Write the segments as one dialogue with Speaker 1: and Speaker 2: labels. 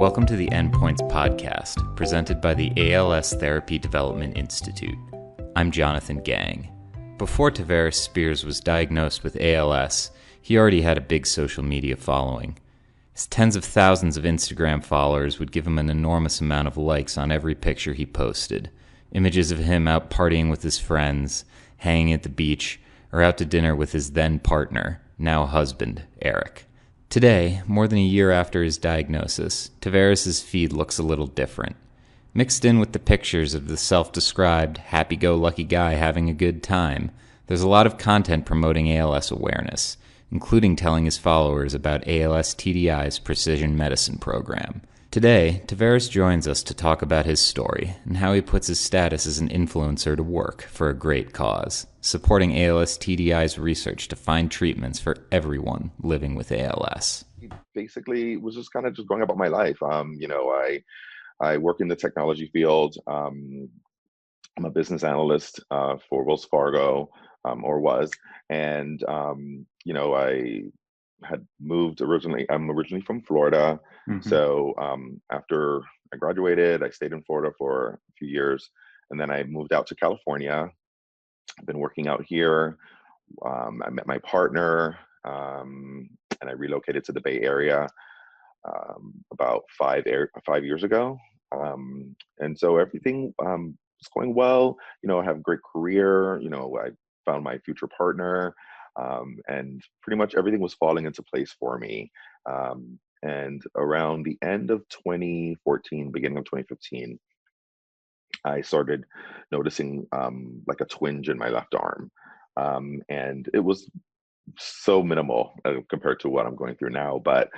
Speaker 1: Welcome to the Endpoints podcast, presented by the ALS Therapy Development Institute. I'm Jonathan Gang. Before Tavares Speers was diagnosed with ALS, he already had a big social media following. His tens of thousands of Instagram followers would give him an enormous amount of likes on every picture he posted. Images of him out partying with his friends, hanging at the beach, or out to dinner with his then partner, now husband, Eric. Today, more than a year after his diagnosis, Tavares' feed looks a little different. Mixed in with the pictures of the self-described, happy-go-lucky guy having a good time, there's a lot of content promoting ALS awareness, including telling his followers about ALS TDI's precision medicine program. Today, Tavares joins us to talk about his story and how he puts his status as an influencer to work for a great cause, supporting ALS TDI's research to find treatments for everyone living with ALS.
Speaker 2: Basically, was just kind of just going about my life. I work in the technology field. I'm a business analyst for Wells Fargo, or was, and I had moved originally. I'm originally from Florida. So after I graduated, I stayed in Florida for a few years, and then I moved out to California. I've been working out here. I met my partner, and I relocated to the Bay Area about 5 years ago. And so everything is going well. I have a great career. I found my future partner, and pretty much everything was falling into place for me. And around the end of 2014, beginning of 2015, I started noticing like a twinge in my left arm. And it was so minimal compared to what I'm going through now. But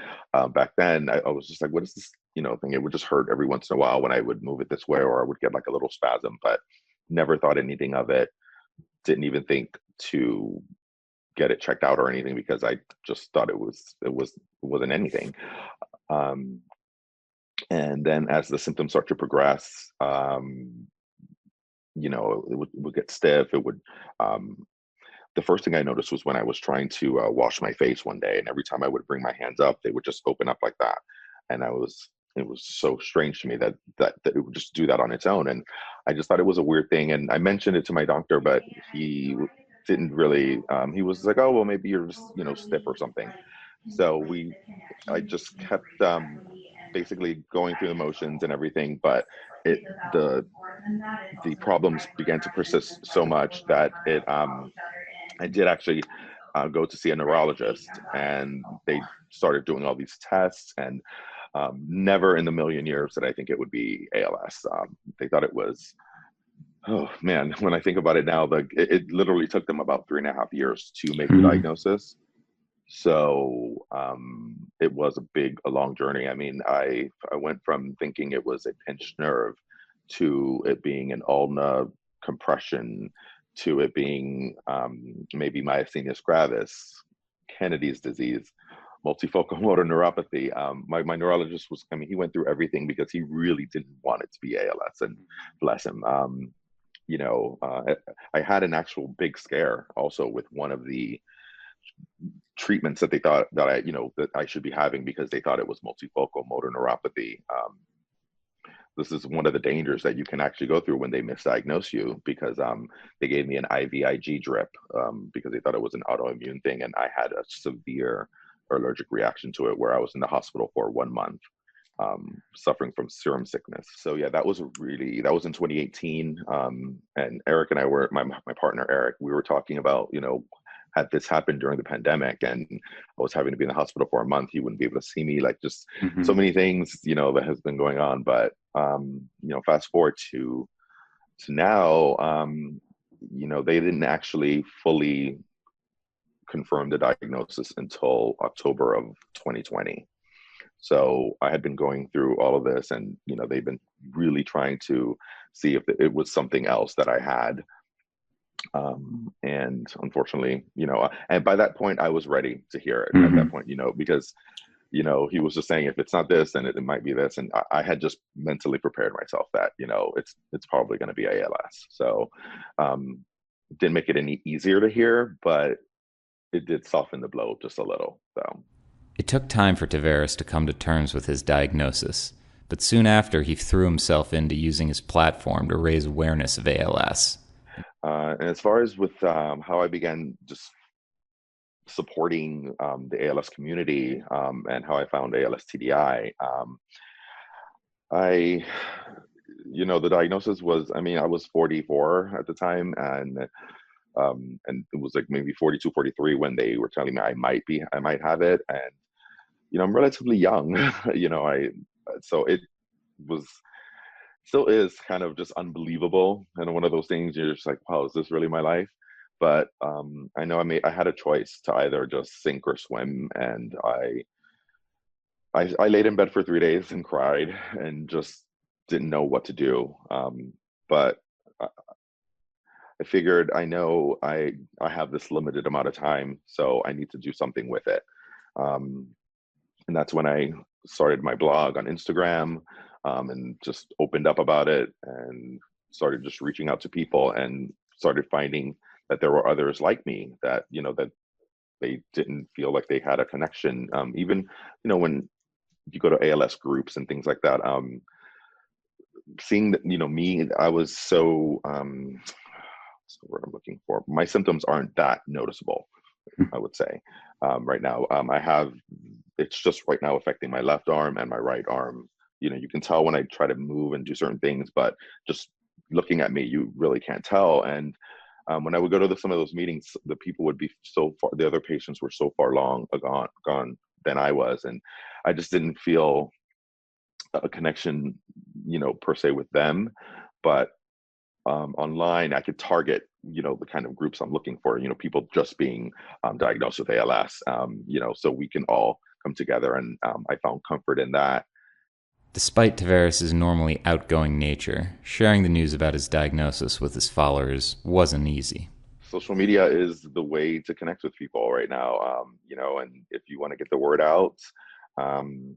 Speaker 2: back then, I was just like, what is this, thing? It would just hurt every once in a while when I would move it this way, or I would get like a little spasm, but never thought anything of it. Didn't even think to get it checked out or anything, because I just thought it wasn't anything. And then as the symptoms start to progress, it would get stiff. It would, the first thing I noticed was when I was trying to wash my face one day, and every time I would bring my hands up, they would just open up like that. And it was so strange to me that it would just do that on its own. And I just thought it was a weird thing. And I mentioned it to my doctor, but he didn't really, he was like, oh, well, maybe you're just, stiff or something. So I just kept basically going through the motions and everything, but the problems began to persist so much that I did actually go to see a neurologist, and they started doing all these tests, and never in the million years did I think it would be ALS. They thought it was, oh man, when I think about it now, it literally took them about 3.5 years to make the diagnosis. So it was a long journey. I mean, I went from thinking it was a pinched nerve to it being an ulnar compression, to it being maybe myasthenia gravis, Kennedy's disease, multifocal motor neuropathy. My neurologist he went through everything because he really didn't want it to be ALS, and bless him. I had an actual big scare also with one of the treatments that they thought that I should be having, because they thought it was multifocal motor neuropathy. This is one of the dangers that you can actually go through when they misdiagnose you, because they gave me an IVIG drip because they thought it was an autoimmune thing, and I had a severe allergic reaction to it, where I was in the hospital for 1 month, suffering from serum sickness. So yeah, that was in 2018, and Eric and I were, my partner Eric, we were talking about, had this happened during the pandemic and I was having to be in the hospital for a month, he wouldn't be able to see me, like just so many things, that has been going on. But, fast forward to now, they didn't actually fully confirm the diagnosis until October of 2020. So I had been going through all of this, and, they've been really trying to see if it was something else that I had. And unfortunately, and by that point I was ready to hear it at that point, because, he was just saying, if it's not this, then it might be this. And I had just mentally prepared myself that, it's probably going to be ALS. So, didn't make it any easier to hear, but it did soften the blow just a little. So
Speaker 1: It took time for Tavares to come to terms with his diagnosis, but soon after he threw himself into using his platform to raise awareness of ALS.
Speaker 2: And as far as with how I began just supporting the ALS community, and how I found ALS TDI, I, the diagnosis was, I mean, I was 44 at the time, and it was like maybe 42, 43 when they were telling me I might have it. And, I'm relatively young, so it was, still is kind of just unbelievable. And one of those things you're just like, wow, is this really my life? But I know I had a choice to either just sink or swim. And I laid in bed for 3 days and cried and just didn't know what to do. But I figured, I know I have this limited amount of time, so I need to do something with it. Um, and that's when I started my blog on Instagram, and just opened up about it and started just reaching out to people and started finding that there were others like me that, that they didn't feel like they had a connection. Even, when you go to ALS groups and things like that, seeing that, me, I was so, what's the word I'm looking for? My symptoms aren't that noticeable, I would say. Right now, it's just right now affecting my left arm and my right arm. You can tell when I try to move and do certain things, but just looking at me, you really can't tell. And when I would go to some of those meetings, the people would be so far, the other patients were so far gone than I was. And I just didn't feel a connection, per se with them. But online, I could target, the kind of groups I'm looking for, people just being diagnosed with ALS, so we can all come together. And I found comfort in that.
Speaker 1: Despite Tavares' normally outgoing nature, sharing the news about his diagnosis with his followers wasn't easy.
Speaker 2: Social media is the way to connect with people right now, and if you want to get the word out, um,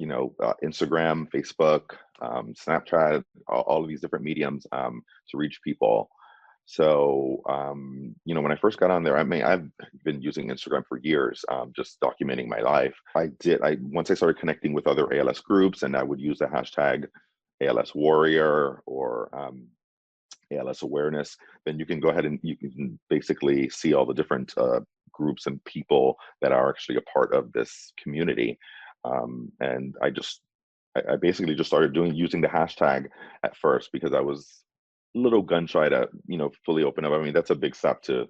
Speaker 2: Instagram, Facebook, Snapchat, all of these different mediums, to reach people. So, when I first got on there, I mean, I've been using Instagram for years, just documenting my life. Once I started connecting with other ALS groups, and I would use the hashtag ALS Warrior or ALS Awareness, then you can go ahead and you can basically see all the different groups and people that are actually a part of this community. And I basically just started using the hashtag at first because I was a little gun shy to, fully open up. I mean, that's a big step to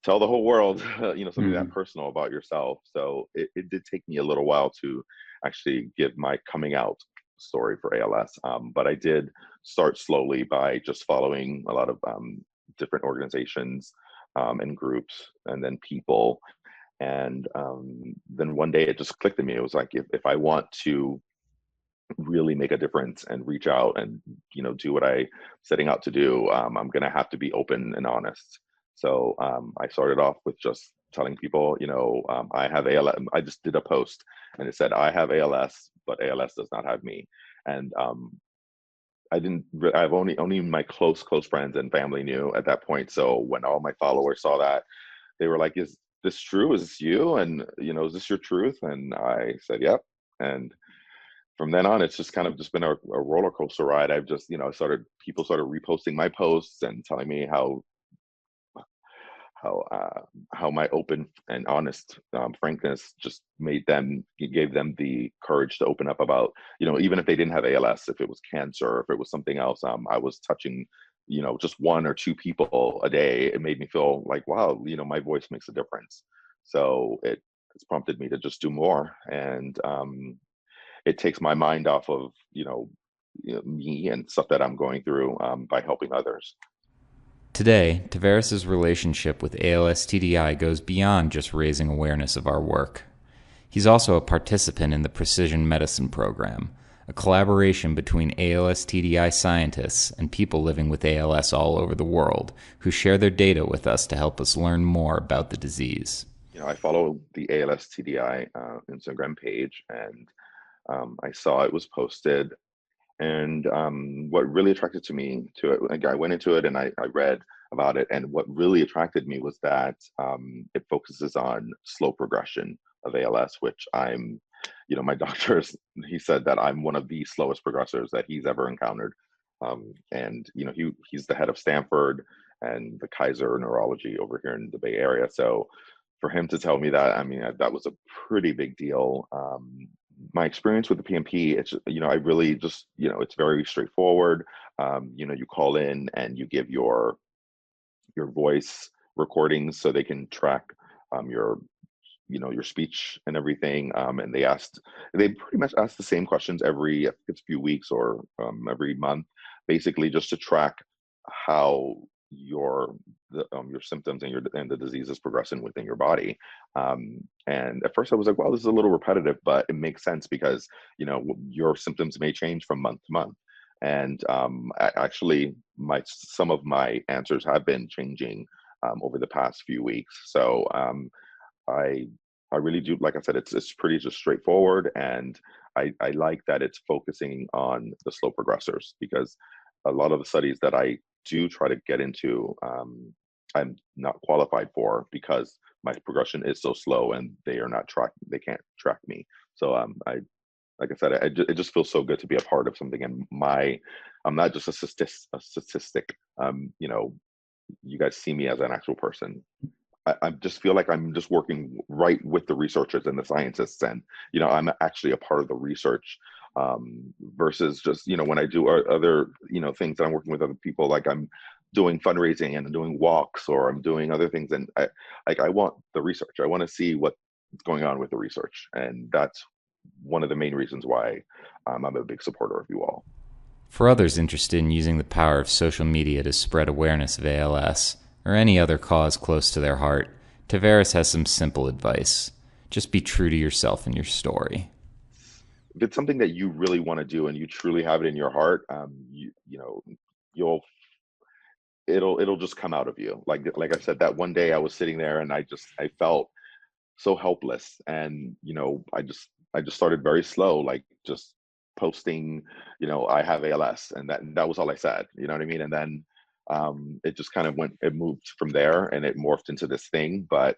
Speaker 2: tell the whole world, something that personal about yourself. So it did take me a little while to actually give my coming out story for ALS. But I did start slowly by just following a lot of different organizations, and groups, and then people. And then one day it just clicked to me. It was like, if I want to really make a difference and reach out and do what I setting out to do, I'm gonna have to be open and honest. So I started off with just telling people, I have ALS. I just did a post and it said, I have ALS, but ALS does not have me. And I didn't. I've only my close friends and family knew at that point. So when all my followers saw that, they were like, "Is this true? Is this you? And is this your truth?" And I said, "Yep." And from then on, it's just kind of just been a roller coaster ride. I've just, people started reposting my posts and telling me how my open and honest frankness just gave them the courage to open up about, even if they didn't have ALS, if it was cancer, if it was something else, I was touching, just one or two people a day. It made me feel like, wow, my voice makes a difference. So it's prompted me to just do more. And it takes my mind off of, me and stuff that I'm going through, by helping others.
Speaker 1: Today, Tavares' relationship with ALS TDI goes beyond just raising awareness of our work. He's also a participant in the Precision Medicine Program, a collaboration between ALS TDI scientists and people living with ALS all over the world who share their data with us to help us learn more about the disease.
Speaker 2: I follow the ALS TDI Instagram page, and I saw it was posted. And what really attracted to me to it, like I went into it and I read about it. And what really attracted me was that it focuses on slow progression of ALS, which I'm, my doctors, he said that I'm one of the slowest progressors that he's ever encountered. And he's the head of Stanford and the Kaiser neurology over here in the Bay Area. So for him to tell me that, I mean, that was a pretty big deal. My experience with the PMP, it's, I really just, it's very straightforward. You call in and you give your voice recordings so they can track your speech and everything. And they pretty much ask the same questions every, I think it's a few weeks or every month, basically just to track how your symptoms and the disease is progressing within your body. And at first I was like, wow, this is a little repetitive, but it makes sense because, your symptoms may change from month to month. And actually, some of my answers have been changing over the past few weeks. So I really do, like I said, it's pretty just straightforward, and I like that it's focusing on the slow progressors, because a lot of the studies that I do try to get into, I'm not qualified for because my progression is so slow and they can't track me. So like I said, it just feels so good to be a part of something. And I'm not just a statistic. You guys see me as an actual person. I just feel like I'm just working right with the researchers and the scientists, and I'm actually a part of the research, versus just when I do other things that I'm working with other people, like I'm doing fundraising and I'm doing walks or I'm doing other things, and I want the research. I want to see what's going on with the research, and that's one of the main reasons why I'm a big supporter of you all.
Speaker 1: For others interested in using the power of social media to spread awareness of ALS, or any other cause close to their heart, Tavares has some simple advice. Just be true to yourself and your story.
Speaker 2: If it's something that you really want to do and you truly have it in your heart, it'll just come out of you. Like I said, that one day I was sitting there and I felt so helpless, and I just started very slow, like just posting, I have ALS, and that was all I said. You know what I mean? And then it just kind of moved from there, and it morphed into this thing. But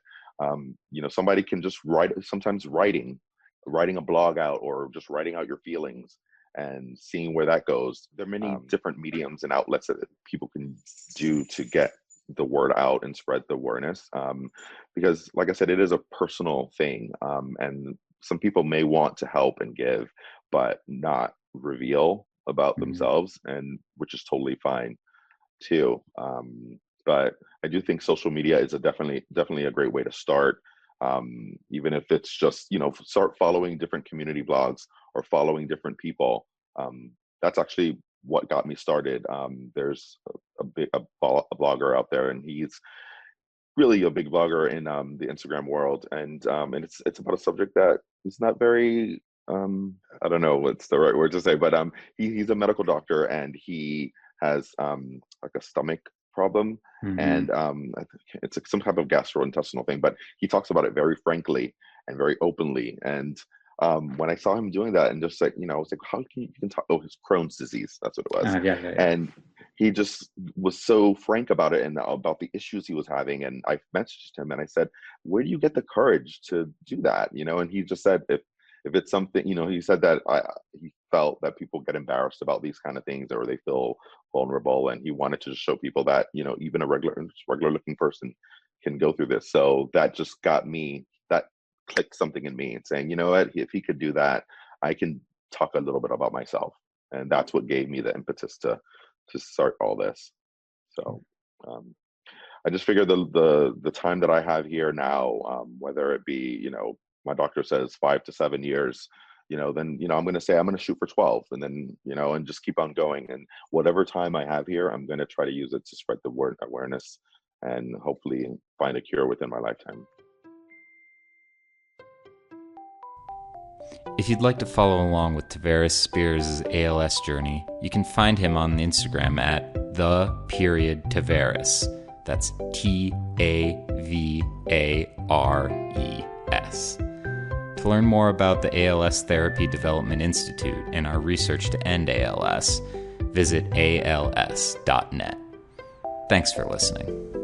Speaker 2: somebody can just sometimes writing a blog out, or just writing out your feelings and seeing where that goes. There are many different mediums and outlets that people can do to get the word out and spread the awareness, because like I said, it is a personal thing, and some people may want to help and give but not reveal about themselves, and which is totally fine too. But I do think social media is definitely a great way to start, even if it's just start following different community blogs or following different people. That's actually what got me started. There's a blogger out there, and he's really a big blogger in the Instagram world, and it's about a subject that is not very, I don't know what's the right word to say, but he's a medical doctor, and he has like a stomach problem, and I think it's some type of gastrointestinal thing, but he talks about it very frankly and very openly. And when I saw him doing that, and just like, I was like, how can you can talk? Oh, his Crohn's disease, that's what it was.
Speaker 3: Yeah.
Speaker 2: And he just was so frank about it and about the issues he was having. And I messaged him and I said, where do you get the courage to do that? And he just said, if it's something, he said that he felt that people get embarrassed about these kind of things, or they feel vulnerable, and he wanted to show people that, even a regular looking person can go through this. So that just got me, that clicked something in me, and saying, what, if he could do that, I can talk a little bit about myself. And that's what gave me the impetus to start all this. So I just figured the time that I have here now, whether it be, my doctor says 5 to 7 years, then, I'm going to say I'm going to shoot for 12, and then, and just keep on going. And whatever time I have here, I'm going to try to use it to spread the word awareness and hopefully find a cure within my lifetime.
Speaker 1: If you'd like to follow along with Tavares Spears' ALS journey, you can find him on Instagram at _Tavares. That's TAVARES. To learn more about the ALS Therapy Development Institute and our research to end ALS, visit als.net. Thanks for listening.